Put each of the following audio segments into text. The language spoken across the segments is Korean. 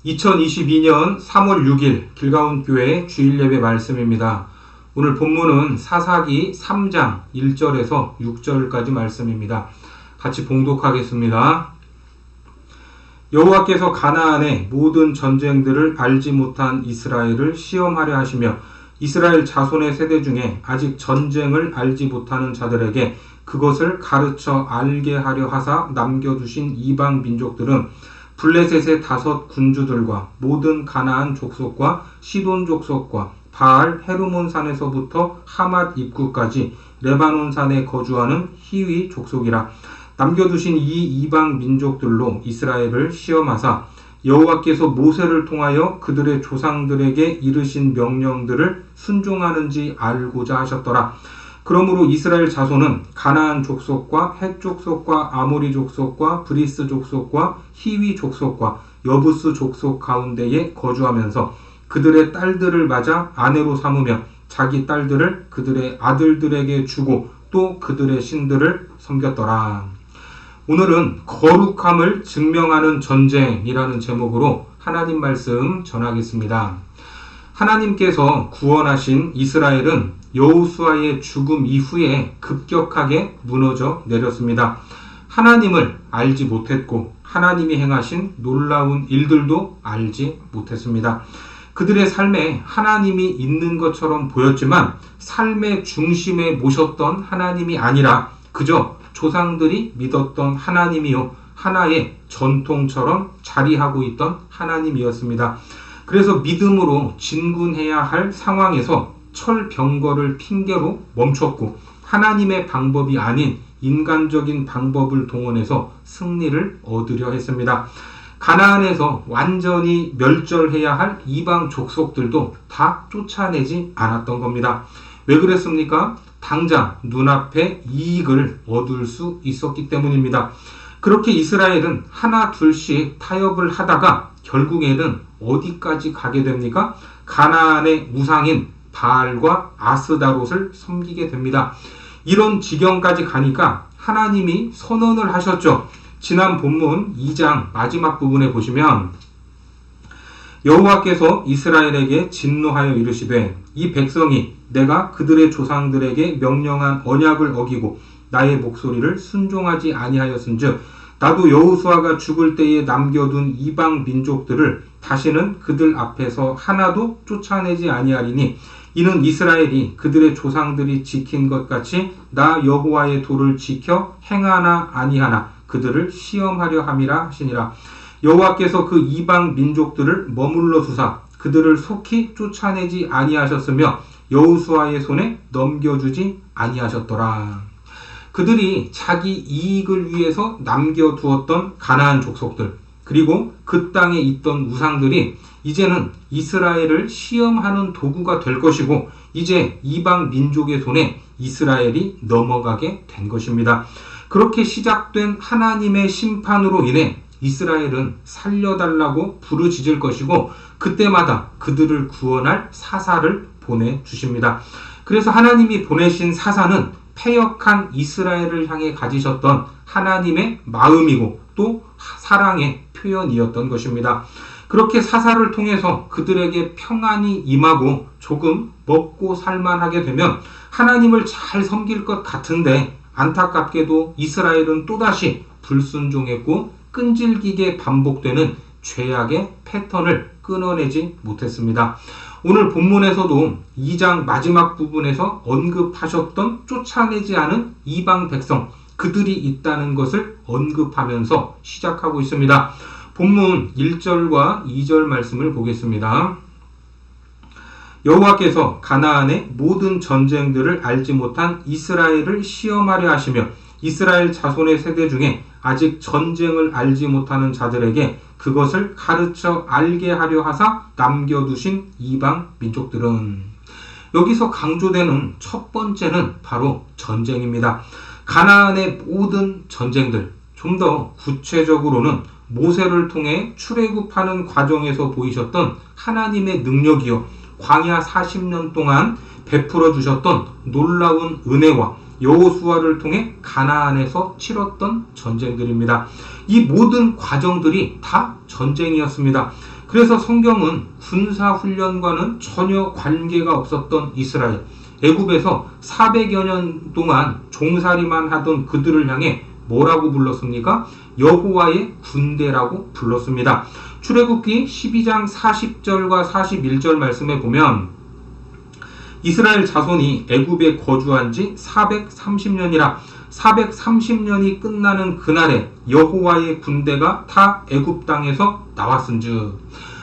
2022년 3월 6일 길가온교회 주일예배 말씀입니다. 오늘 본문은 사사기 3장 1절에서 6절까지 말씀입니다. 같이 봉독하겠습니다. 여호와께서 가나안의 모든 전쟁들을 알지 못한 이스라엘을 시험하려 하시며 이스라엘 자손의 세대 중에 아직 전쟁을 알지 못하는 자들에게 그것을 가르쳐 알게 하려 하사 남겨두신 이방 민족들은 블레셋의 5 군주들과 모든 가나안 족속과 시돈 족속과 바알 헤르몬 산에서부터 하맛 입구까지 레바논 산에 거주하는 히위 족속이라. 남겨두신 이 이방 민족들로 이스라엘을 시험하사 여호와께서 모세를 통하여 그들의 조상들에게 이르신 명령들을 순종하는지 알고자 하셨더라. 그러므로 이스라엘 자손은 가나안 족속과 헷 족속과 아모리 족속과 브리스 족속과 히위 족속과 여부스 족속 가운데에 거주하면서 그들의 딸들을 맞아 아내로 삼으며 자기 딸들을 그들의 아들들에게 주고 또 그들의 신들을 섬겼더라. 오늘은 거룩함을 증명하는 전쟁이라는 제목으로 하나님 말씀 전하겠습니다. 하나님께서 구원하신 이스라엘은 여호수아의 죽음 이후에 급격하게 무너져 내렸습니다. 하나님을 알지 못했고 하나님이 행하신 놀라운 일들도 알지 못했습니다. 그들의 삶에 하나님이 있는 것처럼 보였지만 삶의 중심에 모셨던 하나님이 아니라 그저 조상들이 믿었던 하나님이요, 하나의 전통처럼 자리하고 있던 하나님이었습니다. 그래서 믿음으로 진군해야 할 상황에서 철병거를 핑계로 멈췄고 하나님의 방법이 아닌 인간적인 방법을 동원해서 승리를 얻으려 했습니다. 가나안에서 완전히 멸절해야 할 이방 족속들도 다 쫓아내지 않았던 겁니다. 왜 그랬습니까? 당장 눈앞에 이익을 얻을 수 있었기 때문입니다. 그렇게 이스라엘은 하나 둘씩 타협을 하다가 결국에는 어디까지 가게 됩니까? 가나안의 우상인 바알과 아스다롯을 섬기게 됩니다. 이런 지경까지 가니까 하나님이 선언을 하셨죠. 지난 본문 2장 마지막 부분에 보시면 여호와께서 이스라엘에게 진노하여 이르시되 이 백성이 내가 그들의 조상들에게 명령한 언약을 어기고 나의 목소리를 순종하지 아니하였은즉 나도 여호수아가 죽을 때에 남겨둔 이방 민족들을 다시는 그들 앞에서 하나도 쫓아내지 아니하리니 이는 이스라엘이 그들의 조상들이 지킨 것 같이 나 여호와의 도를 지켜 행하나 아니하나 그들을 시험하려 함이라 하시니라. 여호와께서 그 이방 민족들을 머물러 두사 그들을 속히 쫓아내지 아니하셨으며 여호수아의 손에 넘겨주지 아니하셨더라. 그들이 자기 이익을 위해서 남겨두었던 가나안 족속들 그리고 그 땅에 있던 우상들이 이제는 이스라엘을 시험하는 도구가 될 것이고 이제 이방 민족의 손에 이스라엘이 넘어가게 된 것입니다. 그렇게 시작된 하나님의 심판으로 인해 이스라엘은 살려달라고 부르짖을 것이고 그때마다 그들을 구원할 사사를 보내주십니다. 그래서 하나님이 보내신 사사는 패역한 이스라엘을 향해 가지셨던 하나님의 마음이고 또 사랑의 표현이었던 것입니다. 그렇게 사사를 통해서 그들에게 평안이 임하고 조금 먹고 살만하게 되면 하나님을 잘 섬길 것 같은데 안타깝게도 이스라엘은 또다시 불순종했고 끈질기게 반복되는 죄악의 패턴을 끊어내지 못했습니다. 오늘 본문에서도 2장 마지막 부분에서 언급하셨던 쫓아내지 않은 이방 백성 그들이 있다는 것을 언급하면서 시작하고 있습니다. 본문 1절과 2절 말씀을 보겠습니다. 여호와께서 가나안의 모든 전쟁들을 알지 못한 이스라엘을 시험하려 하시며 이스라엘 자손의 세대 중에 아직 전쟁을 알지 못하는 자들에게 그것을 가르쳐 알게 하려 하사 남겨두신 이방 민족들은 여기서 강조되는 첫 번째는 바로 전쟁입니다. 가나안의 모든 전쟁들 좀 더 구체적으로는 모세를 통해 출애굽하는 과정에서 보이셨던 하나님의 능력이요 광야 40년 동안 베풀어 주셨던 놀라운 은혜와 여호수아를 통해 가나안에서 치렀던 전쟁들입니다. 이 모든 과정들이 다 전쟁이었습니다. 그래서 성경은 군사훈련과는 전혀 관계가 없었던 이스라엘, 애굽에서 400여 년 동안 종살이만 하던 그들을 향해 뭐라고 불렀습니까? 여호와의 군대라고 불렀습니다. 출애굽기 12장 40절과 41절 말씀에 보면 이스라엘 자손이 애굽에 거주한 지 430년이라 430년이 끝나는 그날에 여호와의 군대가 다 애굽 땅에서 나왔은즉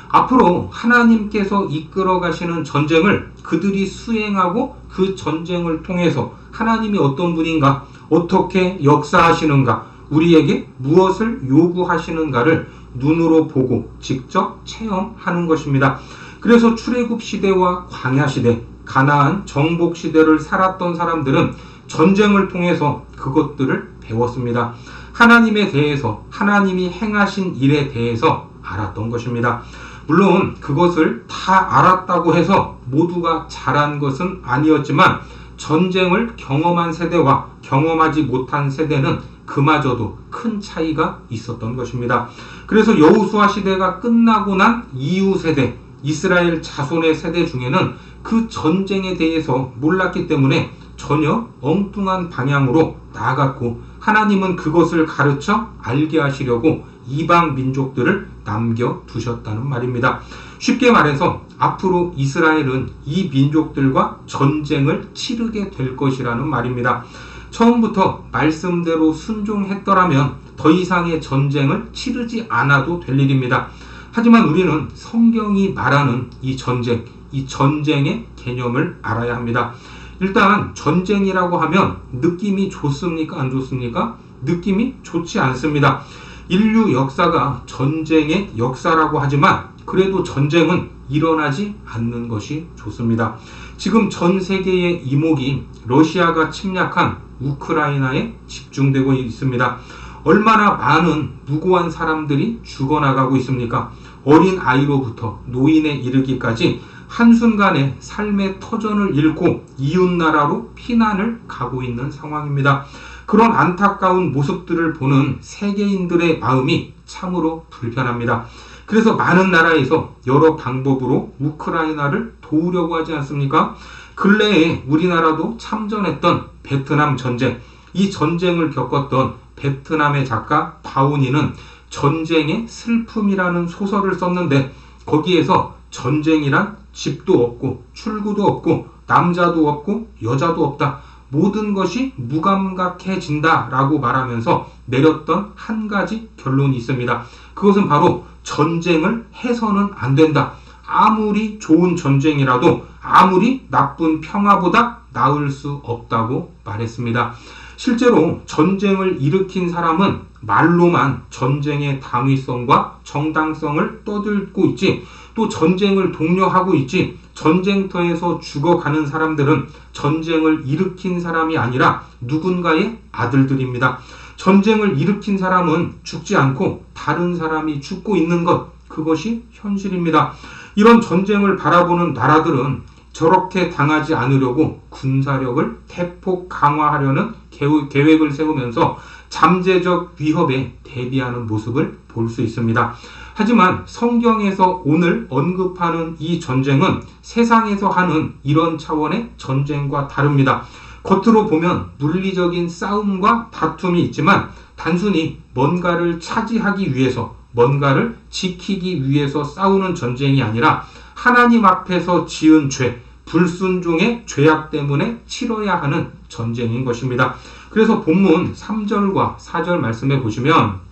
앞으로 하나님께서 이끌어 가시는 전쟁을 그들이 수행하고 그 전쟁을 통해서 하나님이 어떤 분인가, 어떻게 역사하시는가, 우리에게 무엇을 요구하시는가를 눈으로 보고 직접 체험하는 것입니다. 그래서 출애굽 시대와 광야 시대, 가나안 정복 시대를 살았던 사람들은 전쟁을 통해서 그것들을 배웠습니다. 하나님에 대해서, 하나님이 행하신 일에 대해서 알았던 것입니다. 물론 그것을 다 알았다고 해서 모두가 잘한 것은 아니었지만 전쟁을 경험한 세대와 경험하지 못한 세대는 그마저도 큰 차이가 있었던 것입니다. 그래서 여호수아 시대가 끝나고 난 이후 세대, 이스라엘 자손의 세대 중에는 그 전쟁에 대해서 몰랐기 때문에 전혀 엉뚱한 방향으로 나아갔고, 하나님은 그것을 가르쳐 알게 하시려고 이방 민족들을 남겨두셨다는 말입니다. 쉽게 말해서 앞으로 이스라엘은 이 민족들과 전쟁을 치르게 될 것이라는 말입니다. 처음부터 말씀대로 순종했더라면 더 이상의 전쟁을 치르지 않아도 될 일입니다. 하지만 우리는 성경이 말하는 이 전쟁의 개념을 알아야 합니다. 일단 전쟁이라고 하면 느낌이 좋습니까? 안 좋습니까? 느낌이 좋지 않습니다. 인류 역사가 전쟁의 역사라고 하지만 그래도 전쟁은 일어나지 않는 것이 좋습니다. 지금 전 세계의 이목이 러시아가 침략한 우크라이나에 집중되고 있습니다. 얼마나 많은 무고한 사람들이 죽어나가고 있습니까? 어린 아이로부터 노인에 이르기까지 한순간에 삶의 터전을 잃고 이웃나라로 피난을 가고 있는 상황입니다. 그런 안타까운 모습들을 보는 세계인들의 마음이 참으로 불편합니다. 그래서 많은 나라에서 여러 방법으로 우크라이나를 도우려고 하지 않습니까? 근래에 우리나라도 참전했던 베트남 전쟁, 이 전쟁을 겪었던 베트남의 작가 바오니는 전쟁의 슬픔이라는 소설을 썼는데 거기에서 전쟁이란 집도 없고 출구도 없고 남자도 없고 여자도 없다, 모든 것이 무감각해진다 라고 말하면서 내렸던 한 가지 결론이 있습니다. 그것은 바로 전쟁을 해서는 안 된다. 아무리 좋은 전쟁이라도 아무리 나쁜 평화보다 나을 수 없다고 말했습니다. 실제로 전쟁을 일으킨 사람은 말로만 전쟁의 당위성과 정당성을 떠들고 있지, 또 전쟁을 독려하고 있지, 전쟁터에서 죽어가는 사람들은 전쟁을 일으킨 사람이 아니라 누군가의 아들들입니다. 전쟁을 일으킨 사람은 죽지 않고 다른 사람이 죽고 있는 것, 그것이 현실입니다. 이런 전쟁을 바라보는 나라들은 저렇게 당하지 않으려고 군사력을 대폭 강화하려는 계획을 세우면서 잠재적 위협에 대비하는 모습을 볼 수 있습니다. 하지만 성경에서 오늘 언급하는 이 전쟁은 세상에서 하는 이런 차원의 전쟁과 다릅니다. 겉으로 보면 물리적인 싸움과 다툼이 있지만 단순히 뭔가를 차지하기 위해서, 뭔가를 지키기 위해서 싸우는 전쟁이 아니라 하나님 앞에서 지은 죄, 불순종의 죄악 때문에 치러야 하는 전쟁인 것입니다. 그래서 본문 3절과 4절 말씀에 보시면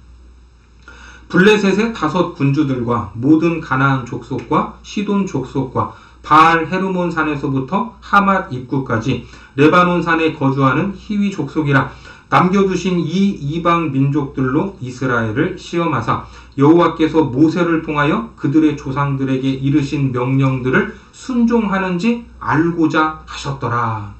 블레셋의 5 군주들과 모든 가나안 족속과 시돈 족속과 바알 헤르몬 산에서부터 하맛 입구까지 레바논 산에 거주하는 히위 족속이라 남겨두신 이 이방 민족들로 이스라엘을 시험하사 여호와께서 모세를 통하여 그들의 조상들에게 이르신 명령들을 순종하는지 알고자 하셨더라.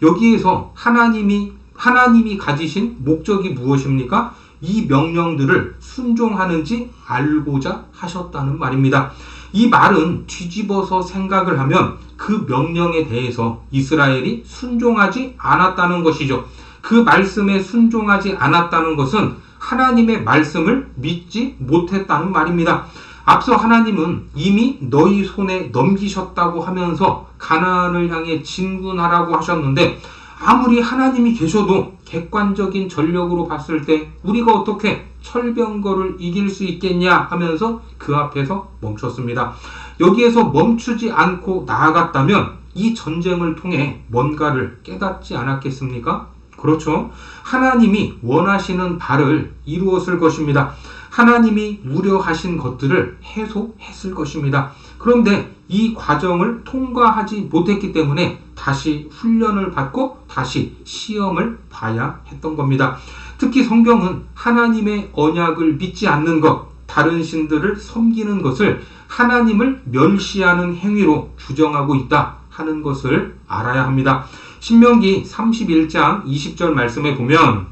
여기에서 하나님이 가지신 목적이 무엇입니까? 이 명령들을 순종하는지 알고자 하셨다는 말입니다. 이 말은 뒤집어서 생각을 하면 그 명령에 대해서 이스라엘이 순종하지 않았다는 것이죠. 그 말씀에 순종하지 않았다는 것은 하나님의 말씀을 믿지 못했다는 말입니다. 앞서 하나님은 이미 너희 손에 넘기셨다고 하면서 가나안을 향해 진군하라고 하셨는데, 아무리 하나님이 계셔도 객관적인 전력으로 봤을 때 우리가 어떻게 철병거를 이길 수 있겠냐 하면서 그 앞에서 멈췄습니다. 여기에서 멈추지 않고 나아갔다면 이 전쟁을 통해 뭔가를 깨닫지 않았겠습니까? 그렇죠. 하나님이 원하시는 바를 이루었을 것입니다. 하나님이 우려하신 것들을 해소했을 것입니다. 그런데 이 과정을 통과하지 못했기 때문에 다시 훈련을 받고 다시 시험을 봐야 했던 겁니다. 특히 성경은 하나님의 언약을 믿지 않는 것, 다른 신들을 섬기는 것을 하나님을 멸시하는 행위로 규정하고 있다 하는 것을 알아야 합니다. 신명기 31장 20절 말씀에 보면,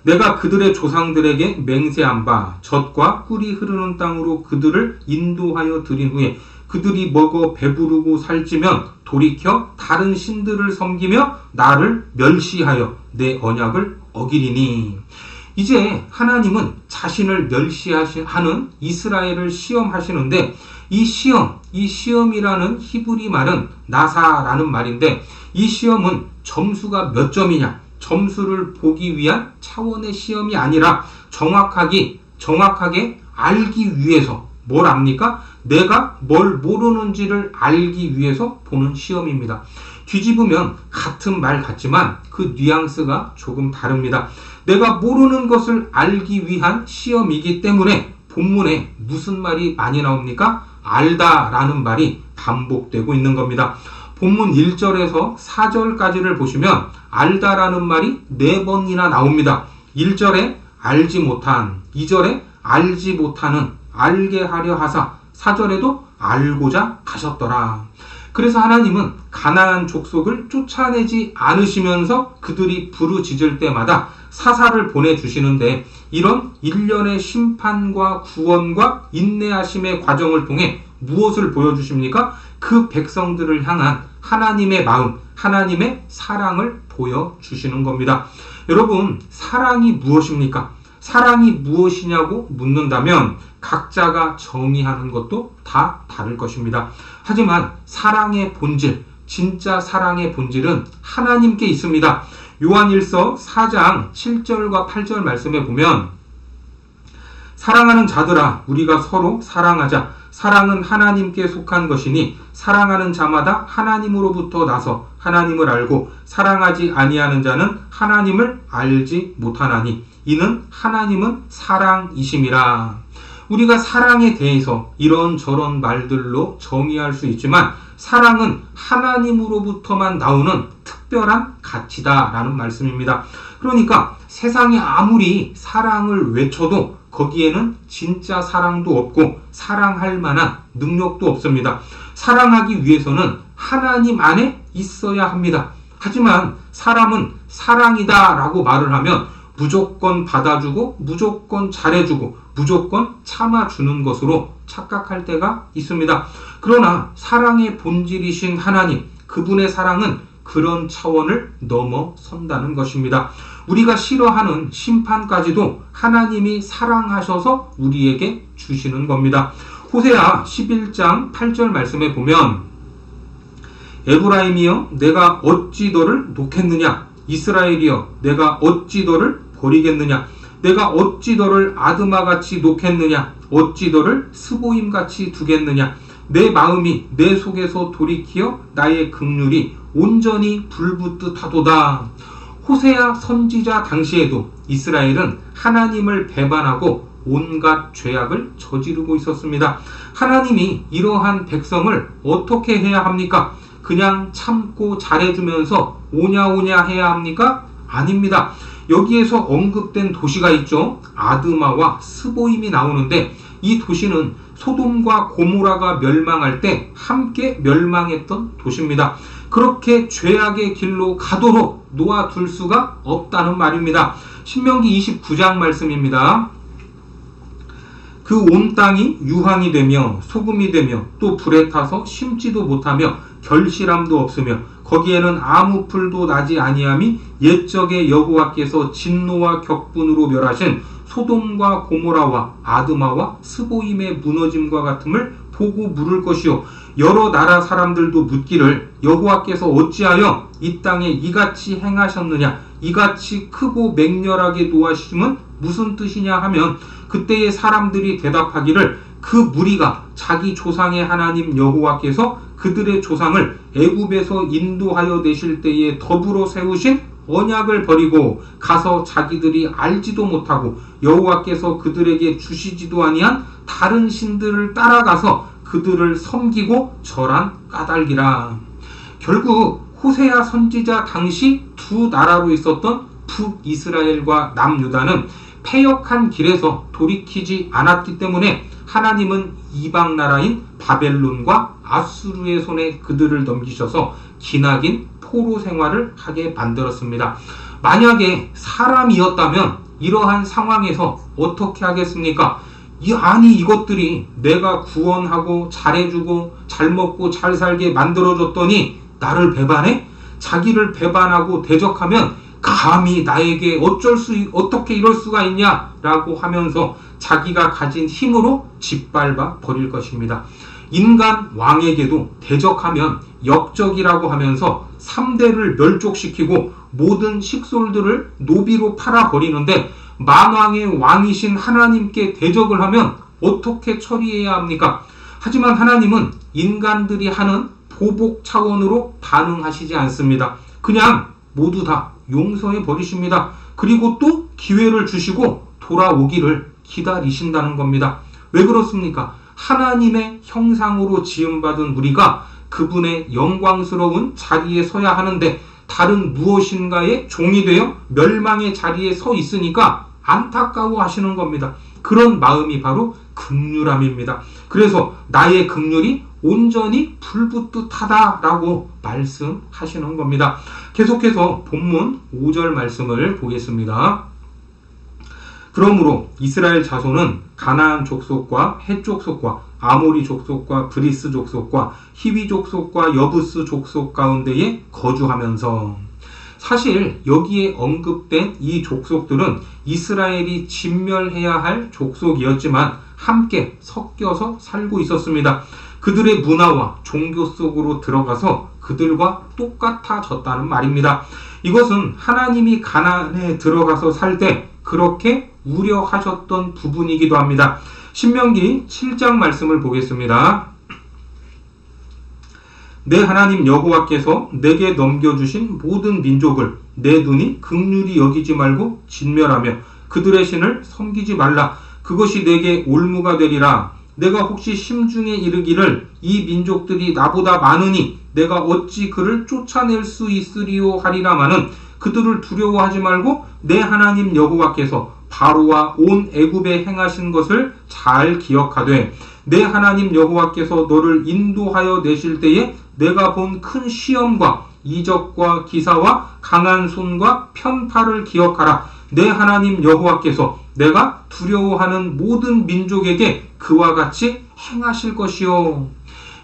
내가 그들의 조상들에게 맹세한 바 젖과 꿀이 흐르는 땅으로 그들을 인도하여 들인 후에 그들이 먹어 배부르고 살찌면 돌이켜 다른 신들을 섬기며 나를 멸시하여 내 언약을 어기리니. 이제 하나님은 자신을 멸시하는 이스라엘을 시험하시는데, 이 시험이라는 히브리 말은 나사라는 말인데, 이 시험은 점수가 몇 점이냐, 점수를 보기 위한 차원의 시험이 아니라 정확하게 알기 위해서, 뭘 압니까? 내가 뭘 모르는지를 알기 위해서 보는 시험입니다. 뒤집으면 같은 말 같지만 그 뉘앙스가 조금 다릅니다. 내가 모르는 것을 알기 위한 시험이기 때문에 본문에 무슨 말이 많이 나옵니까? 알다라는 말이 반복되고 있는 겁니다. 본문 1절에서 4절까지를 보시면 알다라는 말이 4번이나 나옵니다. 1절에 알지 못한, 2절에 알지 못하는, 알게 하려 하사, 4절에도 알고자 하셨더라. 그래서 하나님은 가나안 족속을 쫓아내지 않으시면서 그들이 부르짖을 때마다 사사를 보내주시는데, 이런 일련의 심판과 구원과 인내하심의 과정을 통해 무엇을 보여주십니까? 그 백성들을 향한 하나님의 마음, 하나님의 사랑을 보여주시는 겁니다. 여러분, 사랑이 무엇입니까? 사랑이 무엇이냐고 묻는다면 각자가 정의하는 것도 다 다를 것입니다. 하지만 사랑의 본질, 진짜 사랑의 본질은 하나님께 있습니다. 요한일서 4장 7절과 8절 말씀에 보면, 사랑하는 자들아, 우리가 서로 사랑하자. 사랑은 하나님께 속한 것이니 사랑하는 자마다 하나님으로부터 나서 하나님을 알고 사랑하지 아니하는 자는 하나님을 알지 못하나니 이는 하나님은 사랑이심이라. 우리가 사랑에 대해서 이런저런 말들로 정의할 수 있지만 사랑은 하나님으로부터만 나오는 특별한 가치다라는 말씀입니다. 그러니까 세상이 아무리 사랑을 외쳐도 거기에는 진짜 사랑도 없고 사랑할 만한 능력도 없습니다. 사랑하기 위해서는 하나님 안에 있어야 합니다. 하지만 사람은 사랑이다 라고 말을 하면 무조건 받아주고 무조건 잘해주고 무조건 참아주는 것으로 착각할 때가 있습니다. 그러나 사랑의 본질이신 하나님, 그분의 사랑은 그런 차원을 넘어선다는 것입니다. 우리가 싫어하는 심판까지도 하나님이 사랑하셔서 우리에게 주시는 겁니다. 호세아 11장 8절 말씀에 보면, 에브라임이여 내가 어찌 너를 놓겠느냐, 이스라엘이여 내가 어찌 너를 버리겠느냐, 내가 어찌 너를 아드마같이 놓겠느냐, 어찌 너를 스보임같이 두겠느냐, 내 마음이 내 속에서 돌이키어 나의 긍휼이 온전히 불붙듯 하도다. 호세아 선지자 당시에도 이스라엘은 하나님을 배반하고 온갖 죄악을 저지르고 있었습니다. 하나님이 이러한 백성을 어떻게 해야 합니까? 그냥 참고 잘해주면서 오냐오냐 해야 합니까? 아닙니다. 여기에서 언급된 도시가 있죠. 아드마와 스보임이 나오는데, 이 도시는 소돔과 고모라가 멸망할 때 함께 멸망했던 도시입니다. 그렇게 죄악의 길로 가도록 놓아둘 수가 없다는 말입니다. 신명기 29장 말씀입니다. 그 온 땅이 유황이 되며 소금이 되며 또 불에 타서 심지도 못하며 결실함도 없으며 거기에는 아무 풀도 나지 아니함이 옛적에 여호와께서 진노와 격분으로 멸하신 소돔과 고모라와 아드마와 스보임의 무너짐과 같음을 보고 물을 것이요 여러 나라 사람들도 묻기를 여호와께서 어찌하여 이 땅에 이같이 행하셨느냐 이같이 크고 맹렬하게 노하심은 무슨 뜻이냐 하면 그때의 사람들이 대답하기를 그 무리가 자기 조상의 하나님 여호와께서 그들의 조상을 애굽에서 인도하여 내실 때에 더불어 세우신 언약을 버리고 가서 자기들이 알지도 못하고 여호와께서 그들에게 주시지도 아니한 다른 신들을 따라가서 그들을 섬기고 절한 까닭이라. 결국 호세아 선지자 당시 두 나라로 있었던 북이스라엘과 남유다는 패역한 길에서 돌이키지 않았기 때문에 하나님은 이방 나라인 바벨론과 아수르의 손에 그들을 넘기셔서 기나긴 포로 생활을 하게 만들었습니다. 만약에 사람이었다면 이러한 상황에서 어떻게 하겠습니까? 아니 이것들이 내가 구원하고 잘해주고 잘 먹고 잘 살게 만들어줬더니 나를 배반해? 자기를 배반하고 대적하면 감히 나에게 어떻게 이럴 수가 있냐 라고 하면서 자기가 가진 힘으로 짓밟아 버릴 것입니다. 인간 왕에게도 대적하면 역적이라고 하면서 3대를 멸족시키고 모든 식솔들을 노비로 팔아버리는데 만왕의 왕이신 하나님께 대적을 하면 어떻게 처리해야 합니까? 하지만 하나님은 인간들이 하는 보복 차원으로 반응하시지 않습니다. 그냥 모두 다 용서해 버리십니다. 그리고 또 기회를 주시고 돌아오기를 기다리신다는 겁니다. 왜 그렇습니까? 하나님의 형상으로 지음받은 우리가 그분의 영광스러운 자리에 서야 하는데 다른 무엇인가의 종이 되어 멸망의 자리에 서 있으니까 안타까워 하시는 겁니다. 그런 마음이 바로 긍휼함입니다. 그래서 나의 긍휼이 온전히 불붙듯하다라고 말씀하시는 겁니다. 계속해서 본문 5절 말씀을 보겠습니다. 그러므로 이스라엘 자손은 가나안 족속과 헷 족속과 아모리 족속과 브리스 족속과 히위 족속과 여부스 족속 가운데에 거주하면서, 사실 여기에 언급된 이 족속들은 이스라엘이 진멸해야 할 족속이었지만 함께 섞여서 살고 있었습니다. 그들의 문화와 종교 속으로 들어가서 그들과 똑같아졌다는 말입니다. 이것은 하나님이 가나안에 들어가서 살 때 그렇게 우려하셨던 부분이기도 합니다. 신명기 7장 말씀을 보겠습니다. 내 하나님 여호와께서 내게 넘겨주신 모든 민족을 내 눈이 긍휼히 여기지 말고 진멸하며 그들의 신을 섬기지 말라. 그것이 내게 올무가 되리라. 내가 혹시 심중에 이르기를 이 민족들이 나보다 많으니 내가 어찌 그를 쫓아낼 수 있으리요 하리라마는 그들을 두려워하지 말고 내 하나님 여호와께서 바로와 온 애굽에 행하신 것을 잘 기억하되 내 하나님 여호와께서 너를 인도하여 내실 때에 내가 본 큰 시험과 이적과 기사와 강한 손과 편팔을 기억하라. 내 하나님 여호와께서 내가 두려워하는 모든 민족에게 그와 같이 행하실 것이요.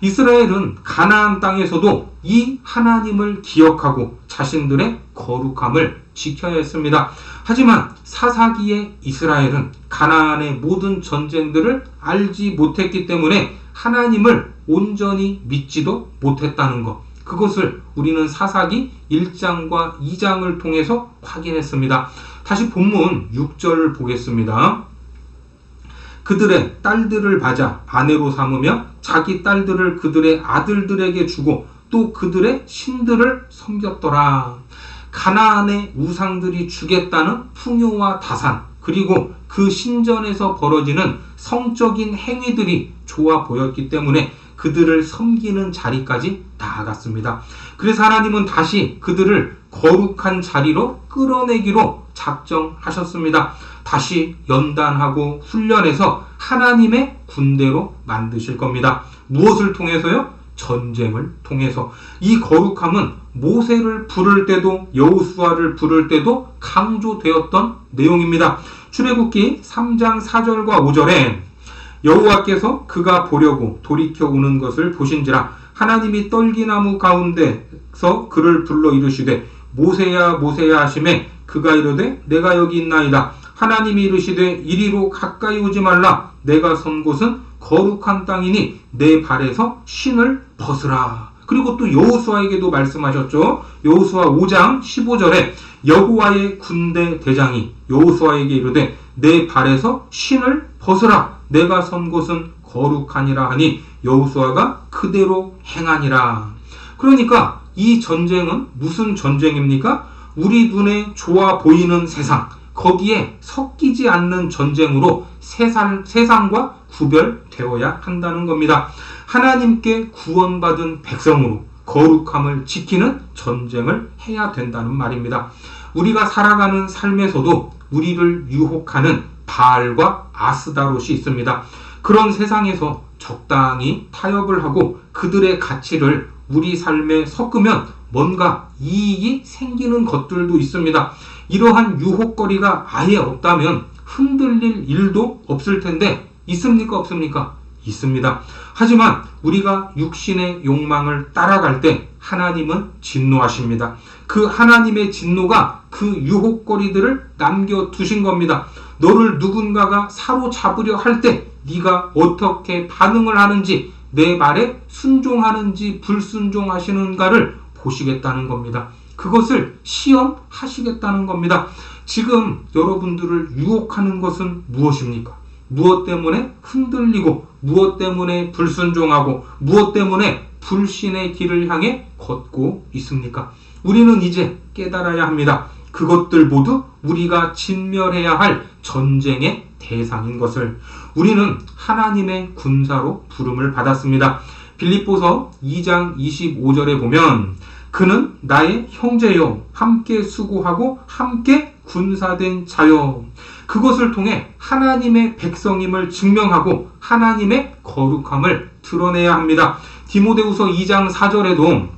이스라엘은 가나안 땅에서도 이 하나님을 기억하고 자신들의 거룩함을 지켜야 했습니다. 하지만 사사기의 이스라엘은 가나안의 모든 전쟁들을 알지 못했기 때문에 하나님을 온전히 믿지도 못했다는 것, 그것을 우리는 사사기 1장과 2장을 통해서 확인했습니다. 다시 본문 6절 보겠습니다. 그들의 딸들을 받아 아내로 삼으며 자기 딸들을 그들의 아들들에게 주고 또 그들의 신들을 섬겼더라. 가나안의 우상들이 주겠다는 풍요와 다산, 그리고 그 신전에서 벌어지는 성적인 행위들이 좋아 보였기 때문에 그들을 섬기는 자리까지 나아갔습니다. 그래서 하나님은 다시 그들을 거룩한 자리로 끌어내기로 작정하셨습니다. 다시 연단하고 훈련해서 하나님의 군대로 만드실 겁니다. 무엇을 통해서요? 전쟁을 통해서. 이 거룩함은 모세를 부를 때도 여호수아를 부를 때도 강조되었던 내용입니다. 출애굽기 3장 4절과 5절에 여호와께서 그가 보려고 돌이켜 오는 것을 보신지라 하나님이 떨기나무 가운데서 그를 불러 이르시되 모세야 모세야 하시매 그가 이르되 내가 여기 있나이다. 하나님이 이르시되 이리로 가까이 오지 말라. 내가 선 곳은 거룩한 땅이니 내 발에서 신을 벗으라. 그리고 또 여호수아에게도 말씀하셨죠. 여호수아 5장 15절에 여호와의 군대 대장이 여호수아에게 이르되 내 발에서 신을 벗으라. 내가 선 곳은 거룩하니라 하니 여호수아가 그대로 행하니라. 그러니까 이 전쟁은 무슨 전쟁입니까? 우리 눈에 좋아 보이는 세상, 거기에 섞이지 않는 전쟁으로 세상과 구별되어야 한다는 겁니다. 하나님께 구원받은 백성으로 거룩함을 지키는 전쟁을 해야 된다는 말입니다. 우리가 살아가는 삶에서도 우리를 유혹하는 바알과 아스다롯이 있습니다. 그런 세상에서 적당히 타협을 하고 그들의 가치를 우리 삶에 섞으면 뭔가 이익이 생기는 것들도 있습니다. 이러한 유혹거리가 아예 없다면 흔들릴 일도 없을 텐데 있습니까? 없습니까? 있습니다. 하지만 우리가 육신의 욕망을 따라갈 때 하나님은 진노하십니다. 그 하나님의 진노가 그 유혹거리들을 남겨두신 겁니다. 너를 누군가가 사로잡으려 할 때 네가 어떻게 반응을 하는지, 내 말에 순종하는지 불순종하시는가를 보시겠다는 겁니다. 그것을 시험하시겠다는 겁니다. 지금 여러분들을 유혹하는 것은 무엇입니까? 무엇 때문에 흔들리고, 무엇 때문에 불순종하고, 무엇 때문에 불신의 길을 향해 걷고 있습니까? 우리는 이제 깨달아야 합니다. 그것들 모두 우리가 진멸해야 할 전쟁의 대상인 것을. 우리는 하나님의 군사로 부름을 받았습니다. 빌립보서 2장 25절에 보면 그는 나의 형제요 함께 수고하고 함께 군사된 자요. 그것을 통해 하나님의 백성임을 증명하고 하나님의 거룩함을 드러내야 합니다. 디모데후서 2장 4절에도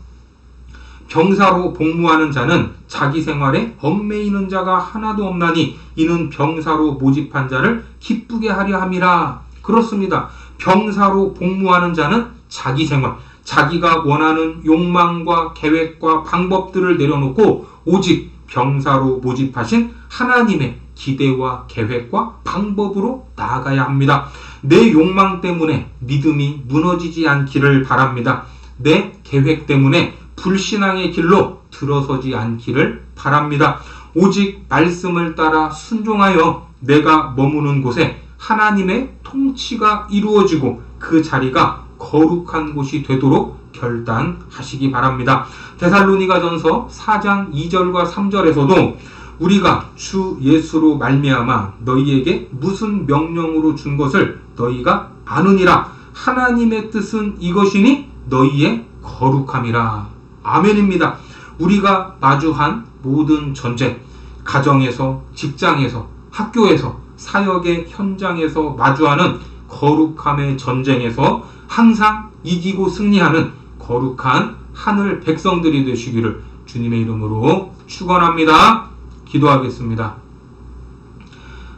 병사로 복무하는 자는 자기 생활에 얽매이는 자가 하나도 없나니 이는 병사로 모집한 자를 기쁘게 하려 함이라. 그렇습니다. 병사로 복무하는 자는 자기 생활, 자기가 원하는 욕망과 계획과 방법들을 내려놓고 오직 병사로 모집하신 하나님의 기대와 계획과 방법으로 나아가야 합니다. 내 욕망 때문에 믿음이 무너지지 않기를 바랍니다. 내 계획 때문에 불신앙의 길로 들어서지 않기를 바랍니다. 오직 말씀을 따라 순종하여 내가 머무는 곳에 하나님의 통치가 이루어지고 그 자리가 거룩한 곳이 되도록 결단하시기 바랍니다. 데살로니가전서 4장 2절과 3절에서도 우리가 주 예수로 말미암아 너희에게 무슨 명령으로 준 것을 너희가 아느니라. 하나님의 뜻은 이것이니 너희의 거룩함이라. 아멘입니다. 우리가 마주한 모든 전쟁, 가정에서, 직장에서, 학교에서, 사역의 현장에서 마주하는 거룩함의 전쟁에서 항상 이기고 승리하는 거룩한 하늘 백성들이 되시기를 주님의 이름으로 축원합니다. 기도하겠습니다.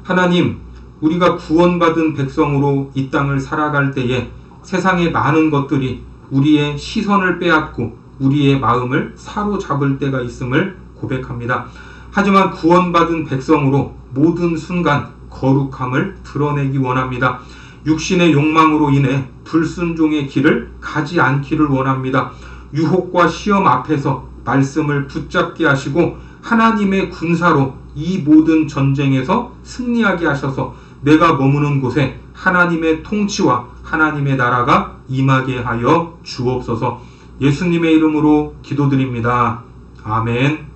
하나님, 우리가 구원받은 백성으로 이 땅을 살아갈 때에 세상의 많은 것들이 우리의 시선을 빼앗고 우리의 마음을 사로잡을 때가 있음을 고백합니다. 하지만 구원받은 백성으로 모든 순간 거룩함을 드러내기 원합니다. 육신의 욕망으로 인해 불순종의 길을 가지 않기를 원합니다. 유혹과 시험 앞에서 말씀을 붙잡게 하시고 하나님의 군사로 이 모든 전쟁에서 승리하게 하셔서 내가 머무는 곳에 하나님의 통치와 하나님의 나라가 임하게 하여 주옵소서. 예수님의 이름으로 기도드립니다. 아멘.